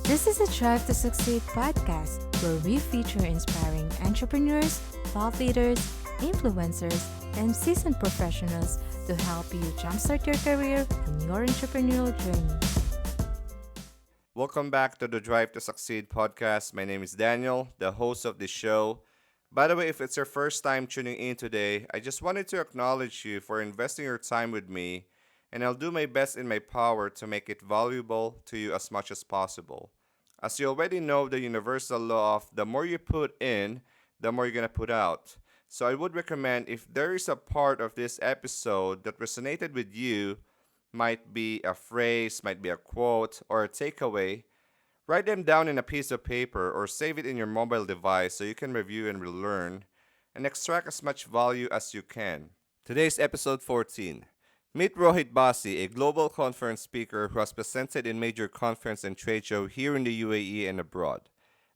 This is a Drive to Succeed podcast where we feature inspiring entrepreneurs, thought leaders, influencers, and seasoned professionals to help you jumpstart your career and your entrepreneurial journey. Welcome back to the Drive to Succeed podcast. My name is Daniel, the host of this show. By the way, if it's your first time tuning in today, I just wanted to acknowledge you for investing your time with me, and I'll do my best in my power to make it valuable to you as much as possible. As you already know, the universal law of the more you put in, the more you're going to put out. So I would recommend if there is a part of this episode that resonated with you, might be a phrase, might be a quote, or a takeaway, write them down in a piece of paper or save it in your mobile device so you can review and relearn and extract as much value as you can. Today's episode 14. Meet Rohit Bassi, a global conference speaker who has presented in major conference and trade show here in the UAE and abroad.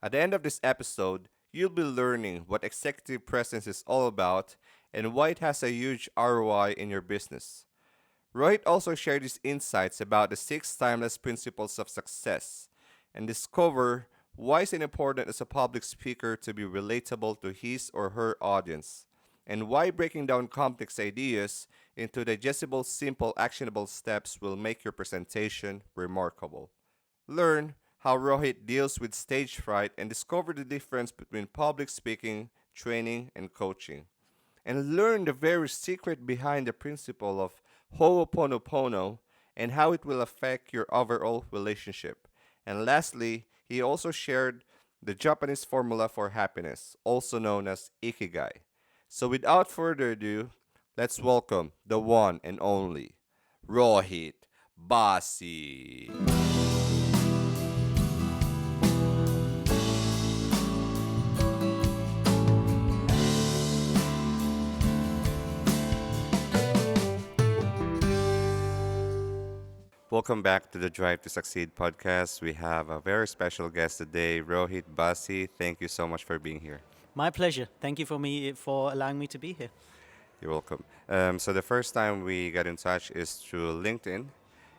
At the end of this episode, you'll be learning what executive presence is all about and why it has a huge ROI in your business. Rohit also shared his insights about the 6 timeless principles of success and discover why it's important as a public speaker to be relatable to his or her audience, and why breaking down complex ideas into digestible, simple, actionable steps will make your presentation remarkable. Learn how Rohit deals with stage fright and discover the difference between public speaking, training, and coaching. And learn the very secret behind the principle of Ho'oponopono and how it will affect your overall relationship. And lastly, he also shared the Japanese formula for happiness, also known as Ikigai. So without further ado, let's welcome the one and only Rohit Bassi. Welcome back to the Drive to Succeed podcast. We have a very special guest today, Rohit Bassi. Thank you so much for being here. My pleasure. Thank you for allowing me to be here. You're welcome. So the first time we got in touch is through LinkedIn,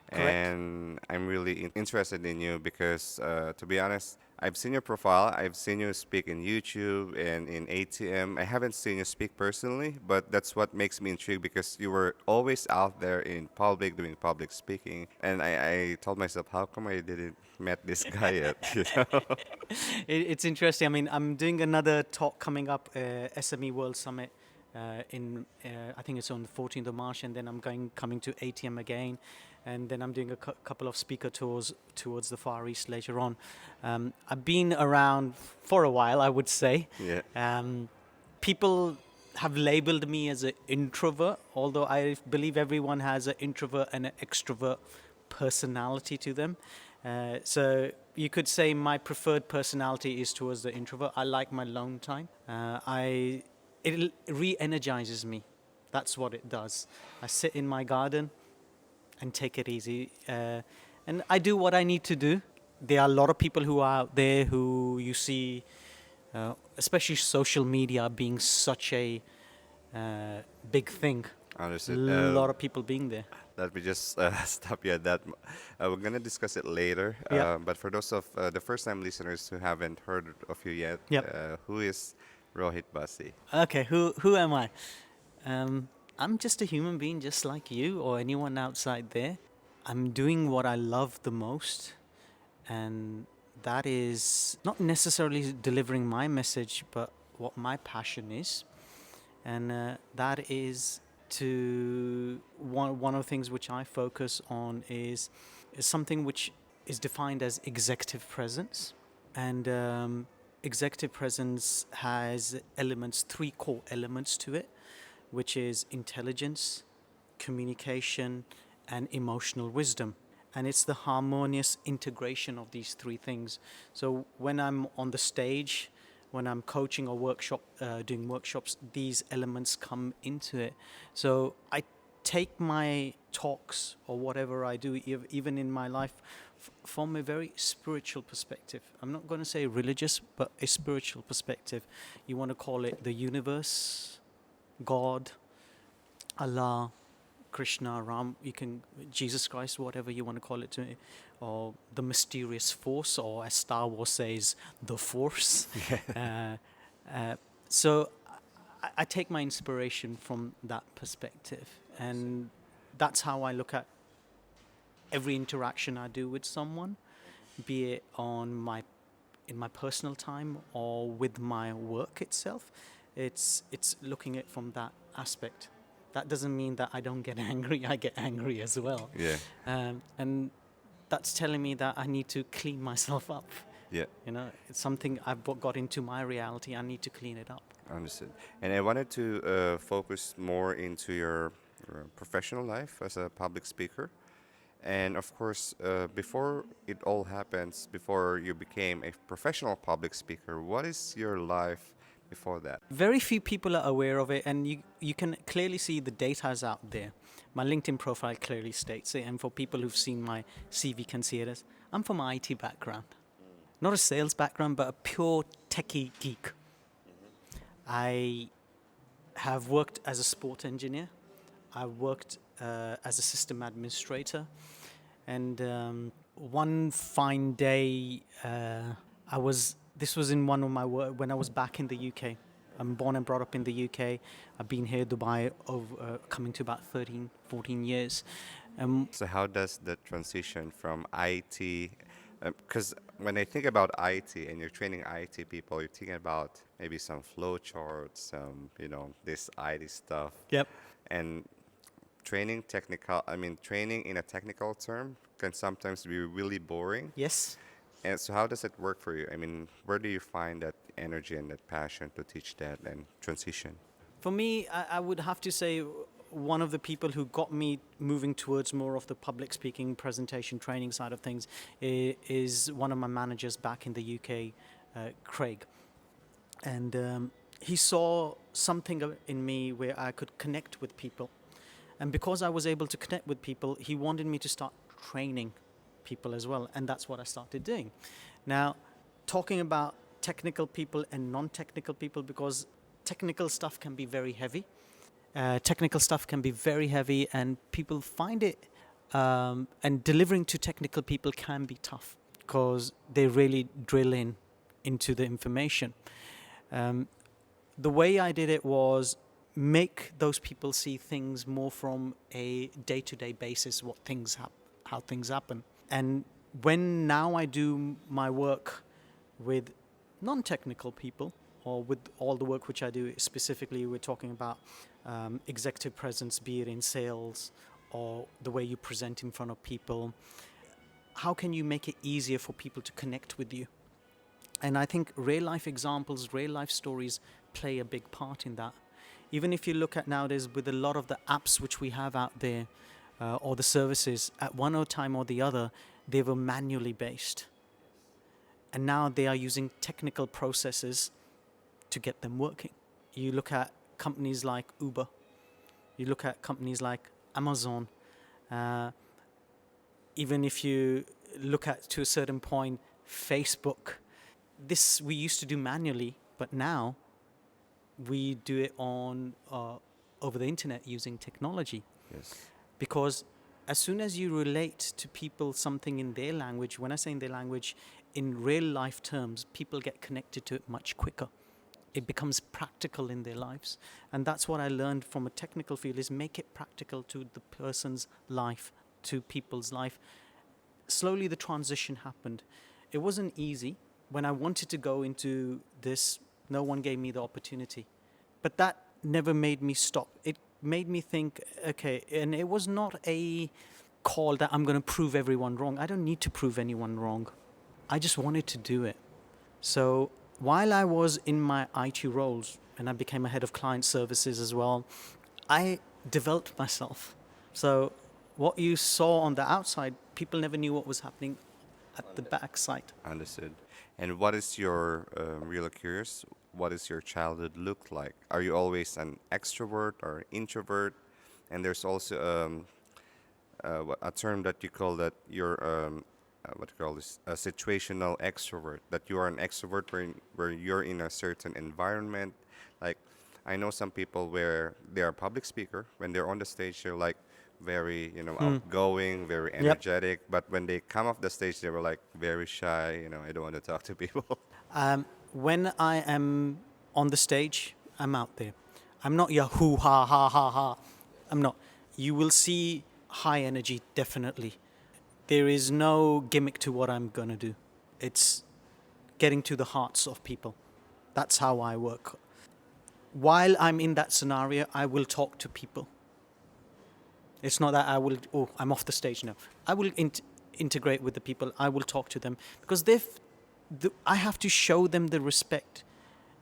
Correct. and I'm really interested in you because, to be honest, I've seen your profile. I've seen you speak in YouTube and in ATM. I haven't seen you speak personally, but that's what makes me intrigued because you were always out there in public doing public speaking. And I told myself, how come I didn't met this guy yet? You know? It's interesting. I mean, I'm doing another talk coming up, SME World Summit. I think it's on the 14th of March, and then I'm coming to ATM again, and then I'm doing a couple of speaker tours towards the Far East later on. I've been around for a while, I would say. Yeah. People have labeled me as an introvert, although I believe everyone has an introvert and an extrovert personality to them. So you could say my preferred personality is towards the introvert. I like my alone time. It re-energizes me. That's what it does. I sit in my garden and take it easy. And I do what I need to do. There are a lot of people who are out there who you see, especially social media being such a big thing. Understood. A lot of people being there. Let me just stop you at that. We're going to discuss it later. Yeah. But for those of the first time listeners who haven't heard of you yet, Yep. who is Rohit Bassi? Okay, who am I? I'm just a human being, just like you or anyone outside there. I'm doing what I love the most, and that is not necessarily delivering my message, but what my passion is, and that is to one of the things which I focus on is something which is defined as executive presence, and executive presence has three core elements to it, which is intelligence, communication, and emotional wisdom. And it's the harmonious integration of these three things. So when I'm on the stage, when I'm coaching or doing workshops, these elements come into it. So I take my talks or whatever I do, even in my life, from a very spiritual perspective. I'm not going to say religious, but a spiritual perspective. You want to call it the universe, God, Allah, Krishna, Ram, Jesus Christ, whatever you want to call it to or the mysterious force, or as Star Wars says, the Force. uh, so I take my inspiration from that perspective, and that's how I look at every interaction I do with someone, be it on my in my personal time or with my work itself. It's looking at it from that aspect. That doesn't mean that I don't get angry. I get angry as well, Yeah. and that's telling me that I need to clean myself up. Yeah. You know, it's something I've got into my reality. I need to clean it up. Understood. And I wanted to focus more into your professional life as a public speaker. And of course, before it all happens, before you became a professional public speaker, what is your life before that? Very few people are aware of it, and you can clearly see the data's out there. My LinkedIn profile clearly states it, and for people who've seen my CV can see it as I'm from an IT background. Not a sales background, but a pure techie geek. I have worked as a sport engineer. I worked as a system administrator, and one fine day, I was. This was in one of my work when I was back in the UK. I'm born and brought up in the UK. I've been here, Dubai, over coming to about 13, 14 years. So how does the transition from IT, because when I think about IT and you're training IT people, you're thinking about maybe some flow charts, some, this IT stuff. Yep. And training in a technical term can sometimes be really boring. Yes. And so how does it work for you? I mean, where do you find that energy and that passion to teach that and transition? For me, I would have to say one of the people who got me moving towards more of the public speaking, presentation, training side of things is one of my managers back in the UK, Craig. And he saw something in me where I could connect with people. And because I was able to connect with people, he wanted me to start training people as well. And that's what I started doing. Now, talking about technical people and non-technical people, because technical stuff can be very heavy. Technical stuff can be very heavy, and people find it, and delivering to technical people can be tough because they really drill into the information. The way I did it was make those people see things more from a day-to-day basis, how things happen. And when now I do my work with non-technical people, or with all the work which I do, specifically we're talking about executive presence, be it in sales or the way you present in front of people. How can you make it easier for people to connect with you? And I think real life examples, real life stories play a big part in that. Even if you look at nowadays with a lot of the apps which we have out there, or the services, at one time or the other, they were manually based. And now they are using technical processes to get them working. You look at companies like Uber, you look at companies like Amazon, even if you look at, to a certain point, Facebook. This we used to do manually, but now we do it on over the internet using technology. Yes. Because as soon as you relate to people something in their language, when I say in their language, in real life terms, people get connected to it much quicker. It becomes practical in their lives. And that's what I learned from a technical field, is make it practical to the person's life, to people's life. Slowly the transition happened. It wasn't easy. When I wanted to go into this, no one gave me the opportunity. But that never made me stop. It made me think, okay, and it was not a call that I'm going to prove everyone wrong. I don't need to prove anyone wrong. I just wanted to do it. So while I was in my IT roles, and I became a head of client services as well, I developed myself. So what you saw on the outside, people never knew what was happening at the backside. Understood. And what is your, really curious, what is your childhood look like? Are you always an extrovert or introvert? And there's also a term that you call that you're, what do you call this, a situational extrovert, that you are an extrovert where you're in a certain environment. Like, I know some people where they are a public speaker, when they're on the stage, they're like very, Mm. outgoing, very Yep. energetic. But when they come off the stage, they were like very shy. I don't want to talk to people. When I am on the stage, I'm out there. I'm not your hoo ha ha ha ha. I'm not. You will see high energy, definitely. There is no gimmick to what I'm going to do. It's getting to the hearts of people. That's how I work. While I'm in that scenario, I will talk to people. It's not that I will, oh, I'm off the stage now. I will integrate with the people. I will talk to them because I have to show them the respect.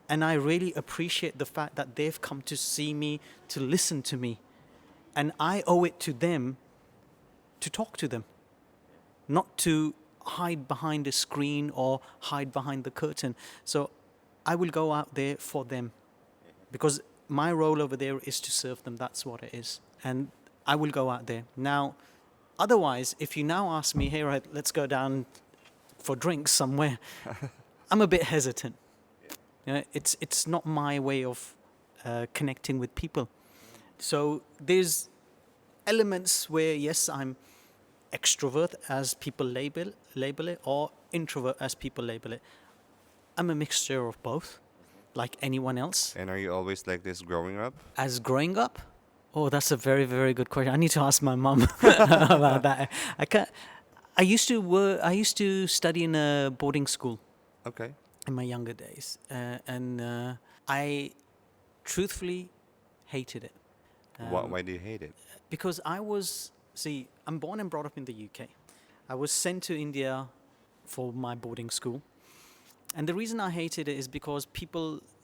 And I really appreciate the fact that they've come to see me, to listen to me. And I owe it to them to talk to them, not to hide behind a screen or hide behind the curtain. So I will go out there for them because my role over there is to serve them. That's what it is. And I will go out there. Now, otherwise, if you now ask me, hey, right, let's go down for drinks somewhere, I'm a bit hesitant. It's not my way of connecting with people. So there's elements where, yes, I'm extrovert as people label it, or introvert as people label it. I'm a mixture of both, like anyone else. And are you always like this growing up? As growing up, oh, that's a very, very good question. I need to ask my mum about that. I can't. I used to study in a boarding school Okay. in my younger days, and I truthfully hated it. Why do you hate it? Because I'm born and brought up in the UK. I was sent to India for my boarding school. And the reason I hated it is because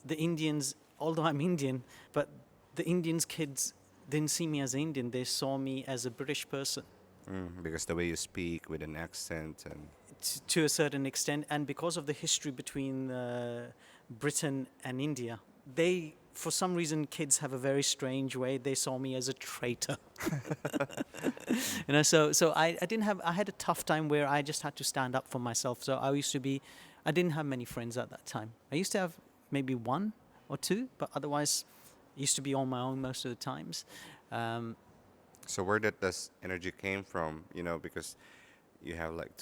the Indians, although I'm Indian, but the Indians' kids didn't see me as Indian. They saw me as a British person Because the way you speak with an accent and to a certain extent. And because of the history between Britain and India, for some reason, kids have a very strange way. They saw me as a traitor. So I had a tough time where I just had to stand up for myself. So I didn't have many friends at that time. I used to have maybe one or two, but otherwise, I used to be on my own most of the times. so where did this energy came from? Because you have like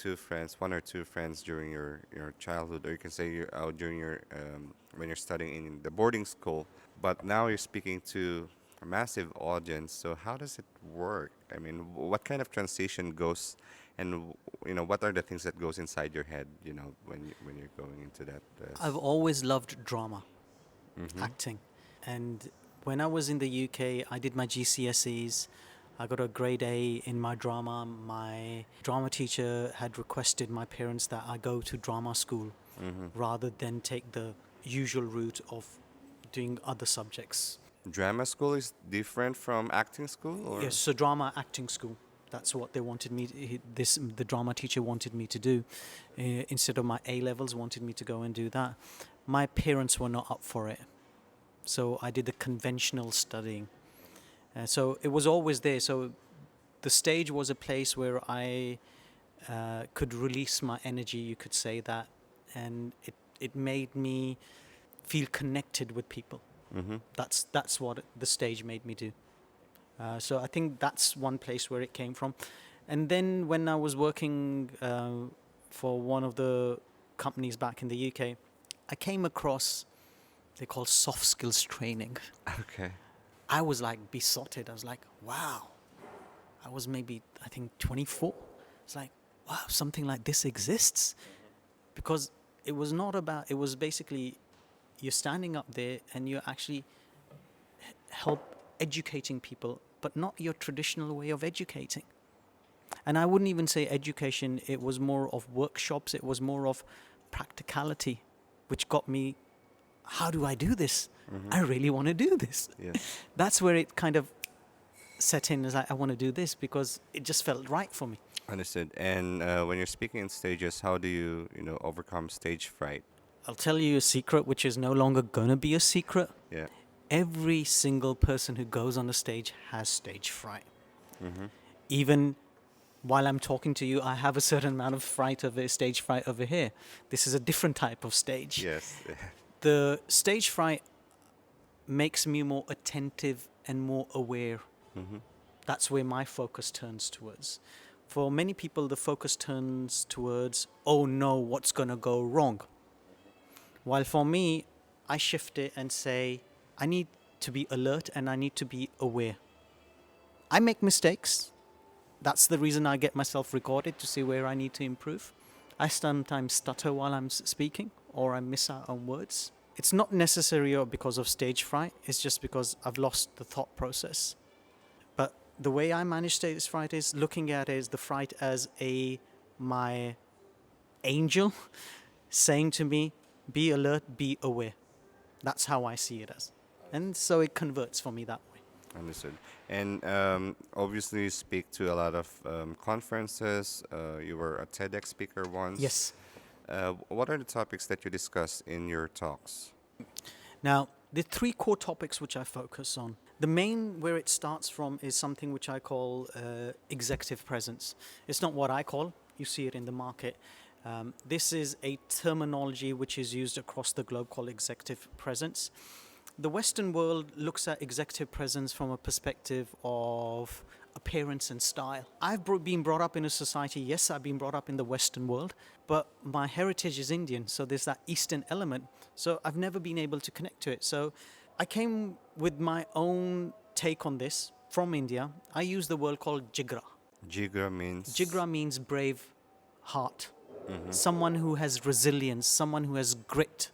one or two friends during your childhood, or you can say during your when you're studying in the boarding school. But now you're speaking to a massive audience. So how does it work? I mean, what kind of transition goes, and what are the things that goes inside your head? When you're going into that. I've always loved drama, Mm-hmm. acting. And when I was in the UK, I did my GCSEs. I got a grade A in my drama. My drama teacher had requested my parents that I go to drama school Mm-hmm. rather than take the usual route of doing other subjects. Drama school is different from acting school, or Yes, so drama acting school. That's what they wanted me. The drama teacher wanted me to do, instead of my A levels. Wanted me to go and do that. My parents were not up for it, so I did the conventional studying. So it was always there. So the stage was a place where I could release my energy. You could say that, and it made me feel connected with people. Mm-hmm. That's what the stage made me do. So I think that's one place where it came from. And then when I was working for one of the companies back in the UK, I came across, they call soft skills training. Okay. I was like besotted. I was like, wow. I was maybe, I think, 24. It's like, wow, something like this exists. Because it was basically you're standing up there and you're actually help educating people, but not your traditional way of educating. And I wouldn't even say education, it was more of workshops, it was more of practicality, which got me, how do I do this? I really want to do this. Yes. That's where it kind of set in as I want to do this because it just felt right for me. Understood. And when you're speaking in stages, how do you, overcome stage fright? I'll tell you a secret, which is no longer going to be a secret. Yeah. Every single person who goes on the stage has stage fright. Mm-hmm. Even while I'm talking to you, I have a certain amount of stage fright over here. This is a different type of stage. Yes. The stage fright makes me more attentive and more aware. Mm-hmm. That's where my focus turns towards. For many people, the focus turns towards, oh no, what's going to go wrong? While for me, I shift it and say, I need to be alert and I need to be aware. I make mistakes. That's the reason I get myself recorded to see where I need to improve. I sometimes stutter while I'm speaking or I miss out on words. It's not necessarily because of stage fright, it's just because I've lost the thought process. But the way I manage stage fright is looking at it as the fright as my angel saying to me, be alert, be aware. That's how I see it as. And so it converts for me that way. Understood. And obviously, you speak to a lot of conferences. You were a TEDx speaker once. Yes. What are the topics that you discuss in your talks? Now, the three core topics which I focus on. The main where it starts from is something which I call executive presence. It's not what I call, you see it in the market. This is a terminology which is used across the globe called executive presence. The Western world looks at executive presence from a perspective of appearance and style. I've been brought up in a society, yes, I've been brought up in the Western world, but my heritage is Indian, so there's that Eastern element. So I've never been able to connect to it. So I came with my own take on this from India. I use the word called jigra. Jigra means? Jigra means brave heart. Someone who has resilience, someone who has grit.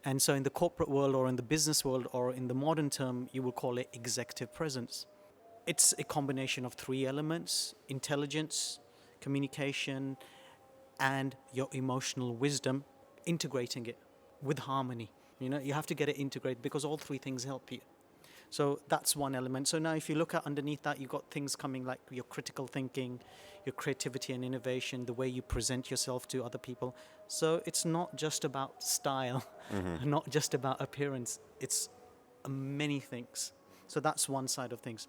And so in the corporate world or in the business world or in the modern term, you will call it executive presence. It's a combination of three elements: intelligence, communication, and your emotional wisdom, integrating it with harmony. You have to get it integrated because all three things help you. So that's one element. So now if you look at underneath that, you've got things coming like your critical thinking, your creativity and innovation, the way you present yourself to other people. So it's not just about style, not just about appearance. It's many things. So that's one side of things.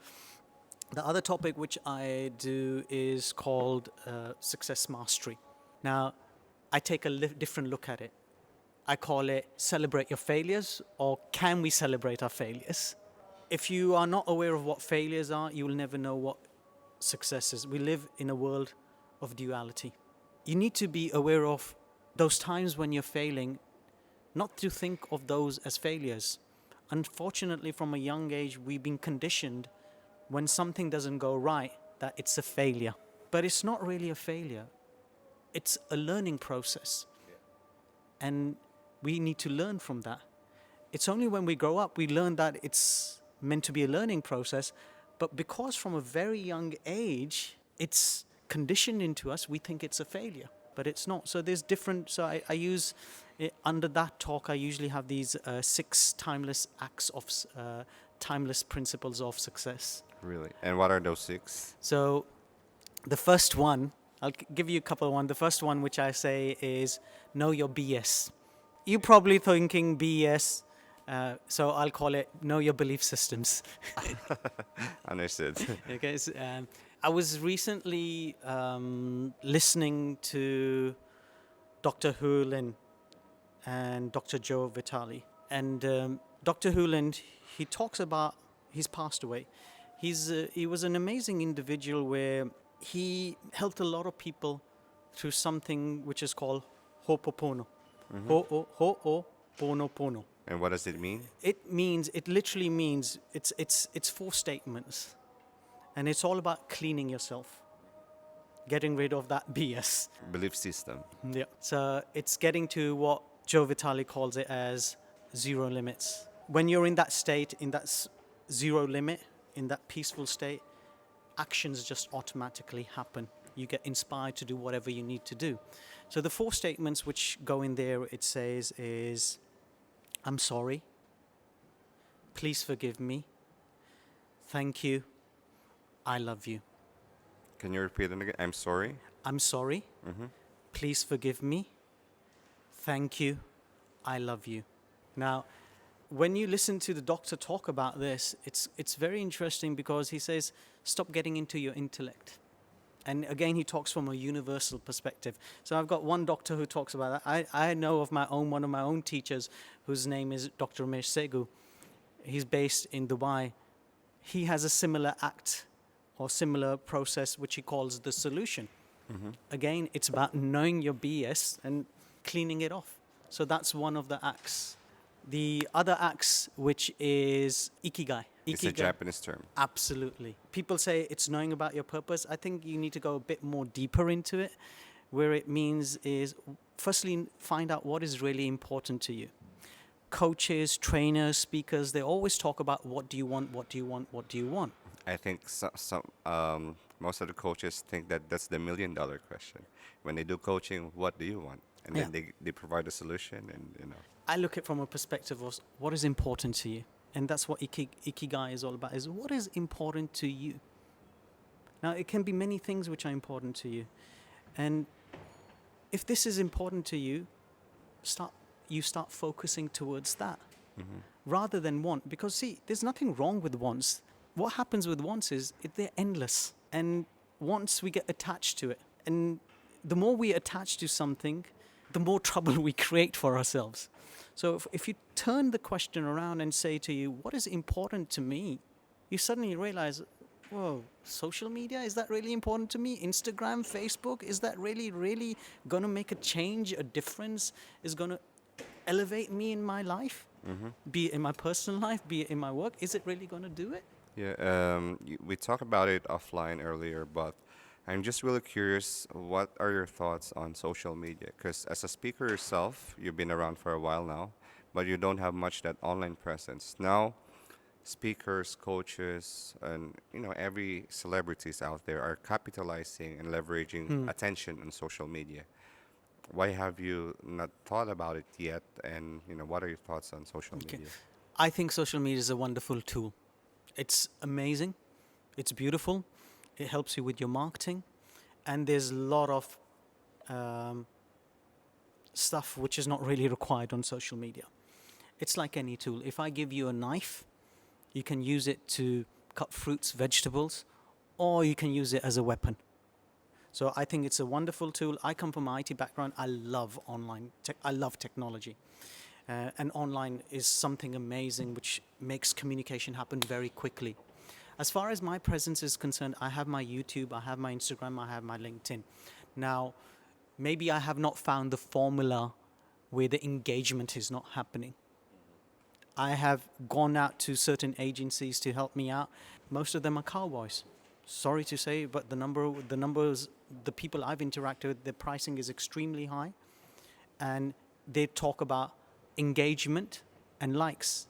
The other topic which I do is called success mastery. Now, I take a different look at it. I call it celebrate your failures, or can we celebrate our failures? If you are not aware of what failures are, you will never know what success is. We live in a world of duality. You need to be aware of those times when you're failing, not to think of those as failures. Unfortunately, from a young age, we've been conditioned when something doesn't go right, that it's a failure. But it's not really a failure. It's a learning process. And we need to learn from that. It's only when we grow up we learn that it's meant to be a learning process, but because from a very young age it's conditioned into us, we think it's a failure, but it's not. So there's different, so I use under that talk I usually have these 6 timeless acts of timeless principles of success. Really? And what are those 6? So the first one, I'll give you a couple of one. The first one which I say is know your BS. You're probably thinking BS, so I'll call it know your belief systems. Understood. Okay, so, I was recently listening to Dr. Hewlin and Dr. Joe Vitale. And Dr. Hewlin, he talks about, he's passed away. He was an amazing individual where he helped a lot of people through something which is called Ho'oponopono. Ho'oponopono. And what does it mean? It literally means, it's 4 statements. And it's all about cleaning yourself, getting rid of that BS. Belief system. Yeah. So it's getting to what Joe Vitale calls it as zero limits. When you're in that state, in that zero limit, in that peaceful state, actions just automatically happen. You get inspired to do whatever you need to do. So the 4 statements which go in there, it says is, I'm sorry, please forgive me, thank you, I love you. Can you repeat it again? I'm sorry. I'm sorry, please forgive me, thank you, I love you. Now, when you listen to the doctor talk about this, it's very interesting because he says, stop getting into your intellect. And again, he talks from a universal perspective. So I've got one doctor who talks about that. I know of one of my own teachers, whose name is Dr. Ramesh Segu. He's based in Dubai. He has a similar act or similar process, which he calls the solution. Again, it's about knowing your BS and cleaning it off. So that's one of the acts. The other acts, which is Ikigai. It's a Japanese term. Absolutely. People say it's knowing about your purpose. I think you need to go a bit more deeper into it, where it means is, firstly, find out what is really important to you. Coaches, trainers, speakers, they always talk about what do you want, what do you want, what do you want. I think most of the coaches think that that's the $1,000,000 question. When they do coaching, what do you want? And then they provide a solution, and. I look at it from a perspective of what is important to you. And that's what Ikigai is all about, is what is important to you. Now, it can be many things which are important to you. And if this is important to you, start focusing towards that rather than want. Because, see, there's nothing wrong with wants. What happens with wants is they're endless. And once we get attached to it, and the more we attach to something, the more trouble we create for ourselves. So if you turn the question around and say to you, what is important to me? You suddenly realize, whoa, social media, is that really important to me? Instagram, Facebook, is that really going to make a change, a difference? Is going to elevate me in my life? Be it in my personal life, be it in my work? Is it really going to do it? Yeah, we talked about it offline earlier, but I'm just really curious, what are your thoughts on social media? Because as a speaker yourself, you've been around for a while now, but you don't have much that online presence. Now, speakers, coaches, and every celebrities out there are capitalizing and leveraging attention on social media. Why have you not thought about it yet? And what are your thoughts on social media? I think social media is a wonderful tool. It's amazing. It's beautiful. It helps you with your marketing. And there's a lot of stuff which is not really required on social media. It's like any tool. If I give you a knife, you can use it to cut fruits, vegetables, or you can use it as a weapon. So I think it's a wonderful tool. I come from an IT background. I love I love technology. And online is something amazing which makes communication happen very quickly. As far as my presence is concerned, I have my YouTube, I have my Instagram, I have my LinkedIn. Now, maybe I have not found the formula where the engagement is not happening. I have gone out to certain agencies to help me out. Most of them are cowboys. Sorry to say, but the people I've interacted with, the pricing is extremely high. And they talk about engagement and likes.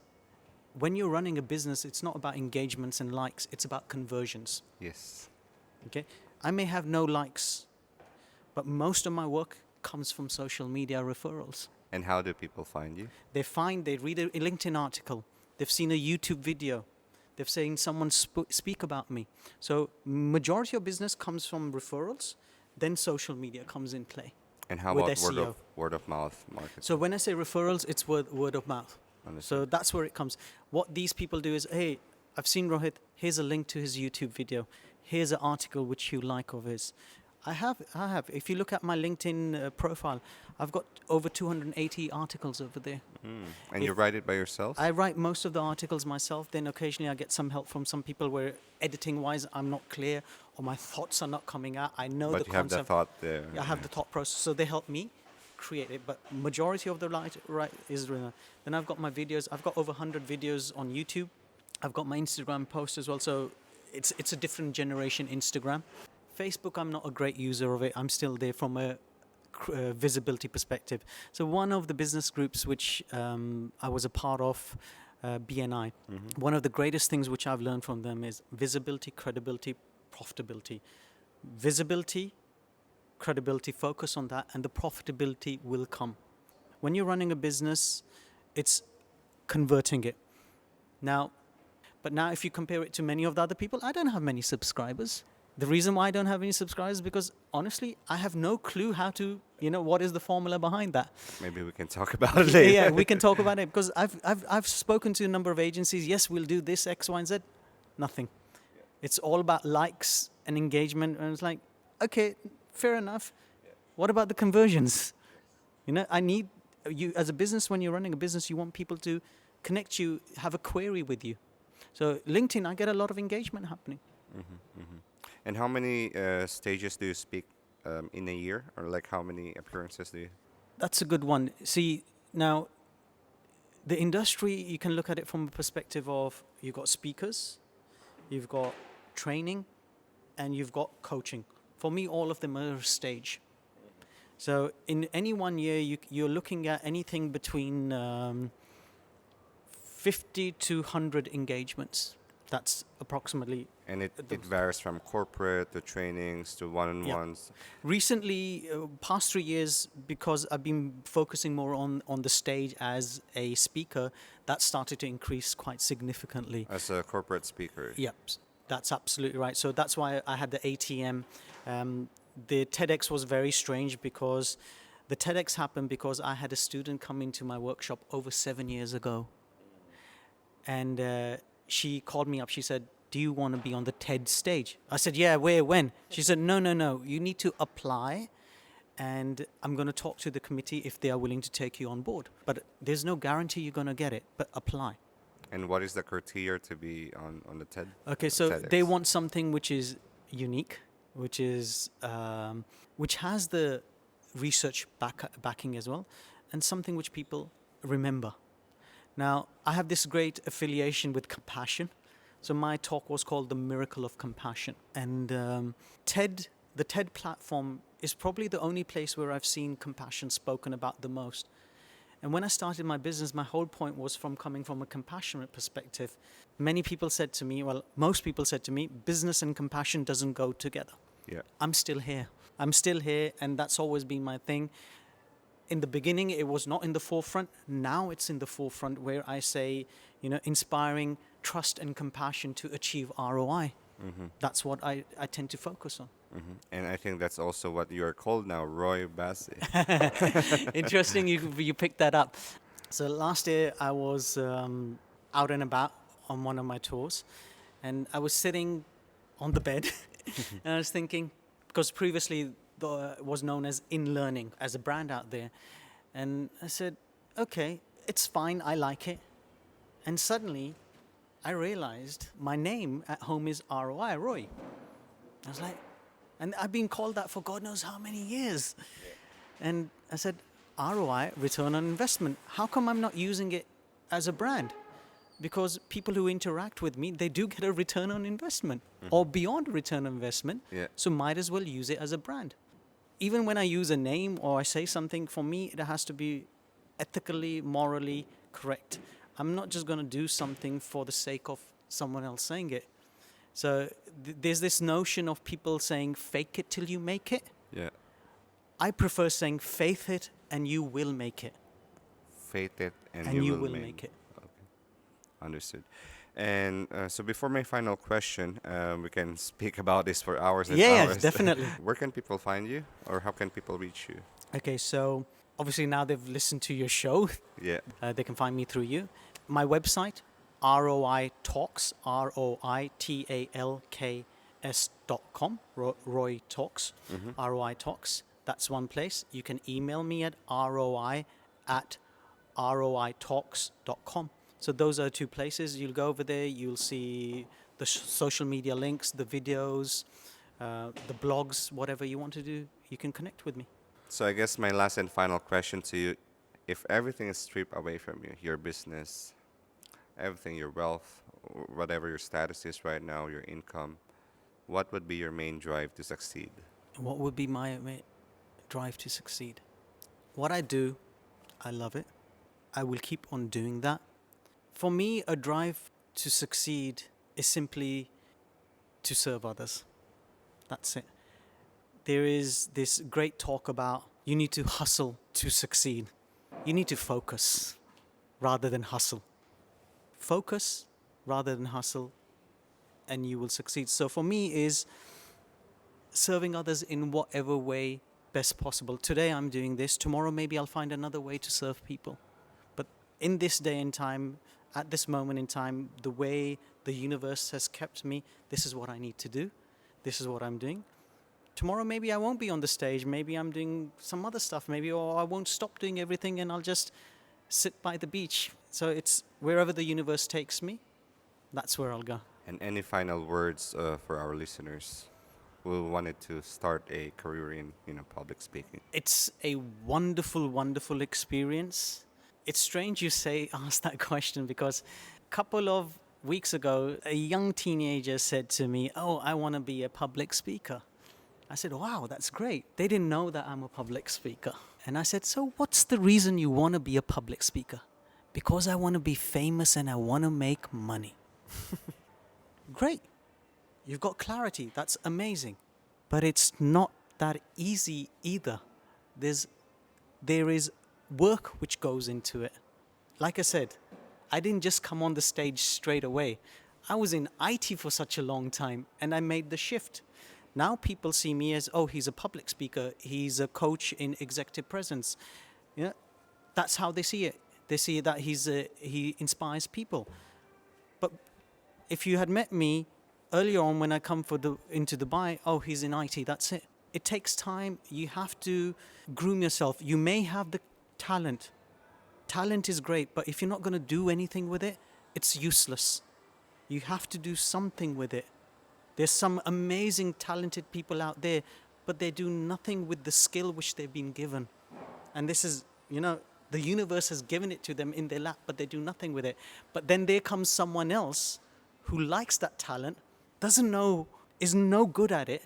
When you're running a business, it's not about engagements and likes, it's about conversions. Yes. Okay? I may have no likes, but most of my work comes from social media referrals. And how do people find you? They read a LinkedIn article, they've seen a YouTube video, they've seen someone speak about me. So majority of business comes from referrals, then social media comes in play. And how with about SEO. word of mouth marketing? So when I say referrals, it's word of mouth. Understood. So that's where it comes. What these people do is, hey, I've seen Rohit, here's a link to his YouTube video. Here's an article which you like of his. I have. If you look at my LinkedIn profile, I've got over 280 articles over there. And you write it by yourself? I write most of the articles myself. Then occasionally I get some help from some people where editing-wise I'm not clear or my thoughts are not coming out. I know but the you have concept. the thought there. I have the thought process, so they help me create it. But majority of the right is written. Then I've got my videos. I've got over 100 videos on YouTube. I've got my Instagram post as well. So it's a different generation Instagram. Facebook, I'm not a great user of it. I'm still there from a visibility perspective. So one of the business groups which I was a part of, BNI, one of the greatest things which I've learned from them is visibility, credibility, profitability. Visibility, credibility, focus on that, and the profitability will come. When you're running a business, it's converting it. Now if you compare it to many of the other people, I don't have many subscribers. The reason why I don't have any subscribers is because, honestly, I have no clue how to, what is the formula behind that. Maybe we can talk about it later. Yeah, we can talk about it because I've spoken to a number of agencies. Yes, we'll do this, X, Y, and Z. Nothing. Yeah. It's all about likes and engagement. And it's like, okay, fair enough. Yeah. What about the conversions? I need you as a business, when you're running a business, you want people to connect you, have a query with you. So LinkedIn, I get a lot of engagement happening. And how many stages do you speak in a year, or like how many appearances do you? That's a good one. See, now the industry, you can look at it from a perspective of you've got speakers, you've got training, and you've got coaching. For me, all of them are a stage. So in any one year, you're looking at anything between 50 to 100 engagements. That's approximately. And The- it varies from corporate to trainings to one-on-ones. Recently, past 3 years, because I've been focusing more on the stage as a speaker, that started to increase quite significantly. As a corporate speaker. Yep, that's absolutely right. So that's why I had the ATM. The TEDx was very strange because the TEDx happened because I had a student come into my workshop over 7 years ago. And she called me up. She said, "Do you want to be on the TED stage?" I said, "Yeah, where, when?" She said, "No, no, no. You need to apply. And I'm going to talk to the committee if they are willing to take you on board. But there's no guarantee you're going to get it, but apply." And what is the criteria to be on the TED? Okay, so TEDx? they want something which is unique, which is which has the research backing as well, and something which people remember. Now, I have this great affiliation with compassion. So my talk was called The Miracle of Compassion. And the TED platform is probably the only place where I've seen compassion spoken about the most. And when I started my business, my whole point was coming from a compassionate perspective. Many people said to me, well, most people said to me, business and compassion doesn't go together. Yeah. I'm still here. I'm still here, and that's always been my thing. In the beginning, it was not in the forefront. Now it's in the forefront where I say, inspiring trust and compassion to achieve ROI. That's what I tend to focus on. And I think that's also what you are called now, Roy Bassi. Interesting you picked that up. So last year I was out and about on one of my tours, and I was sitting on the bed and I was thinking, because previously was known as In Learning as a brand out there, and I said, okay, it's fine, I like it. And suddenly I realized my name at home is ROI, Roy. I was like, and I've been called that for God knows how many years. And I said, ROI, return on investment. How come I'm not using it as a brand? Because people who interact with me, they do get a return on investment or beyond return on investment. Yeah. So might as well use it as a brand. Even when I use a name or I say something, for me, it has to be ethically, morally correct. I'm not just going to do something for the sake of someone else saying it. So there's this notion of people saying, fake it till you make it. Yeah. I prefer saying, faith it and you will make it. Faith it and You will make it. Understood. And so before my final question, we can speak about this for hours and Yeah, hours. definitely. Where can people find you, or how can people reach you? Okay, so obviously now they've listened to your show. Yeah. They can find me through you. My website, ROI Talks, ROITALKS.com, Roy Talks, ROI Talks. That's one place. You can email me at ROI@ROITalks.com. So those are two places. You'll go over there, you'll see the social media links, the videos, the blogs, whatever you want to do, you can connect with me. So I guess my last and final question to you, if everything is stripped away from you, your business, everything, your wealth, whatever your status is right now, your income, what would be your main drive to succeed? What would be my drive to succeed? What I do, I love it. I will keep on doing that. For me, a drive to succeed is simply to serve others. That's it. There is this great talk about you need to hustle to succeed. You need to focus rather than hustle. Focus rather than hustle, and you will succeed. So for me is serving others in whatever way best possible. Today I'm doing this. Tomorrow maybe I'll find another way to serve people. But in this day and time, at this moment in time, the way the universe has kept me, this is what I need to do. This is what I'm doing. Tomorrow maybe I won't be on the stage. Maybe I'm doing some other stuff. Or I won't stop doing everything and I'll just sit by the beach. So it's wherever the universe takes me, that's where I'll go. And any final words for our listeners who wanted to start a career in, public speaking? It's a wonderful, wonderful experience. It's strange you say ask that question because a couple of weeks ago, a young teenager said to me, "Oh, I want to be a public speaker." I said, "Wow, that's great." They didn't know that I'm a public speaker. And I said, "So what's the reason you want to be a public speaker?" "Because I want to be famous and I want to make money." Great. You've got clarity. That's amazing. But it's not that easy either. There is work which goes into it. Like I said, I didn't just come on the stage straight away. I was in IT for such a long time and I made the shift. Now people see me as, oh, he's a public speaker, he's a coach in executive presence. Yeah, that's how they see it. They see that he inspires people. But if you had met me earlier on when I come into Dubai, oh, he's in IT, that's it. It takes time. You have to groom yourself. You may have the talent. Talent is great, but if you're not going to do anything with it, it's useless. You have to do something with it. There's some amazing, talented people out there, but they do nothing with the skill which they've been given. And this is, the universe has given it to them in their lap, but they do nothing with it. But then there comes someone else who likes that talent, doesn't know, is no good at it,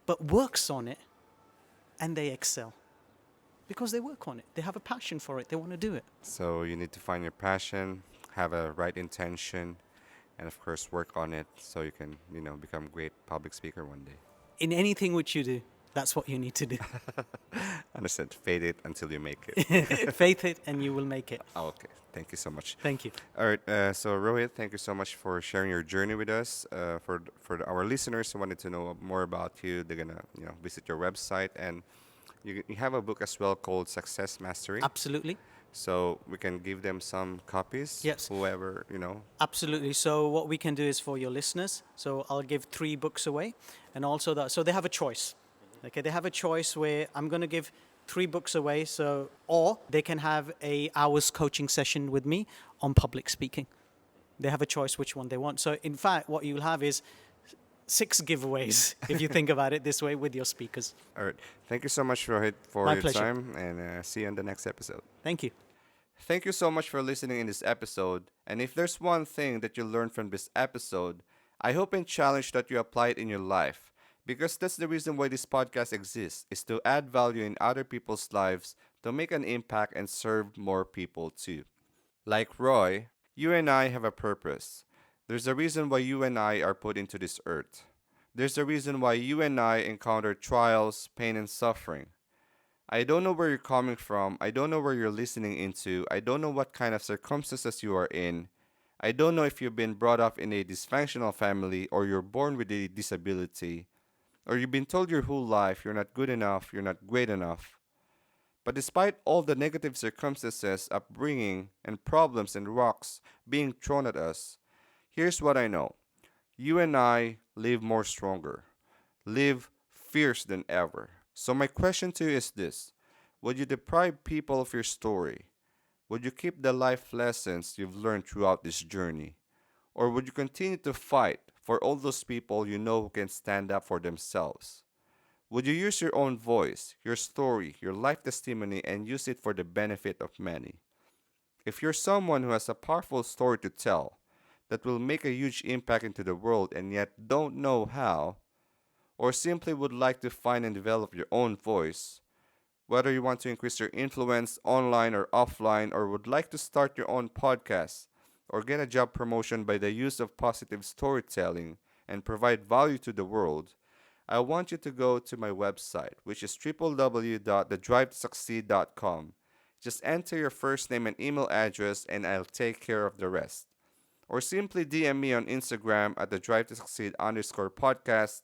but works on it, and they excel. Because they work on it. They have a passion for it. They want to do it. So you need to find your passion, have a right intention, and of course work on it so you can, become a great public speaker one day. In anything which you do, that's what you need to do. Understand. Faith it until you make it. Faith it and you will make it. Oh, okay. Thank you so much. Thank you. All right. So Rohit, thank you so much for sharing your journey with us. For our listeners who wanted to know more about you, they're gonna visit your website, and you have a book as well called Success Mastery. Absolutely. So we can give them some copies. Yes. Whoever. Absolutely. So what we can do is for your listeners. So I'll give 3 books away, and also so they have a choice. Okay, they have a choice where I'm going to give 3 books away. So or they can have a hour's coaching session with me on public speaking. They have a choice which one they want. So in fact, what you'll have is 6 giveaways if you think about it this way with your speakers. All right. Thank you so much, Rohit, for My your pleasure. time, and see you in the next episode. Thank you. Thank you so much for listening in this episode. And if there's one thing that you learned from this episode, I hope and challenge that you apply it in your life. Because that's the reason why this podcast exists, is to add value in other people's lives, to make an impact and serve more people too. Like Roy, you and I have a purpose. There's a reason why you and I are put into this earth. There's a reason why you and I encounter trials, pain, and suffering. I don't know where you're coming from. I don't know where you're listening into. I don't know what kind of circumstances you are in. I don't know if you've been brought up in a dysfunctional family, or you're born with a disability, or you've been told your whole life you're not good enough, you're not great enough. But despite all the negative circumstances, upbringing, and problems and rocks being thrown at us, here's what I know. You and I live more stronger, live fierce than ever. So my question to you is this: would you deprive people of your story? Would you keep the life lessons you've learned throughout this journey? Or would you continue to fight for all those people you know who can stand up for themselves? Would you use your own voice, your story, your life testimony, and use it for the benefit of many? If you're someone who has a powerful story to tell that will make a huge impact into the world and yet don't know how, or simply would like to find and develop your own voice, whether you want to increase your influence online or offline, or would like to start your own podcast, or get a job promotion by the use of positive storytelling and provide value to the world, I want you to go to my website, which is www.thedrivetosucceed.com. Just enter your first name and email address, and I'll take care of the rest. Or simply DM me on Instagram at @thedrivetosucceed_podcast,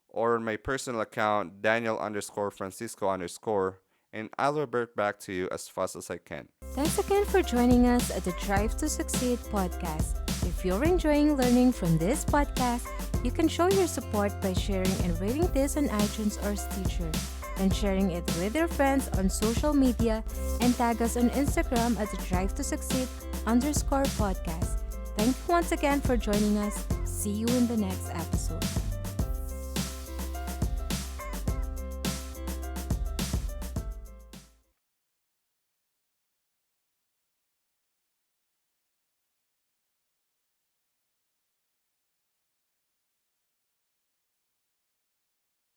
or on my personal account, Daniel_Francisco_, and I'll revert back to you as fast as I can. Thanks again for joining us at the Drive to Succeed podcast. If you're enjoying learning from this podcast, you can show your support by sharing and rating this on iTunes or Stitcher, and sharing it with your friends on social media, and tag us on Instagram at the Drive to Succeed _podcast. Thank you once again for joining us. See you in the next episode.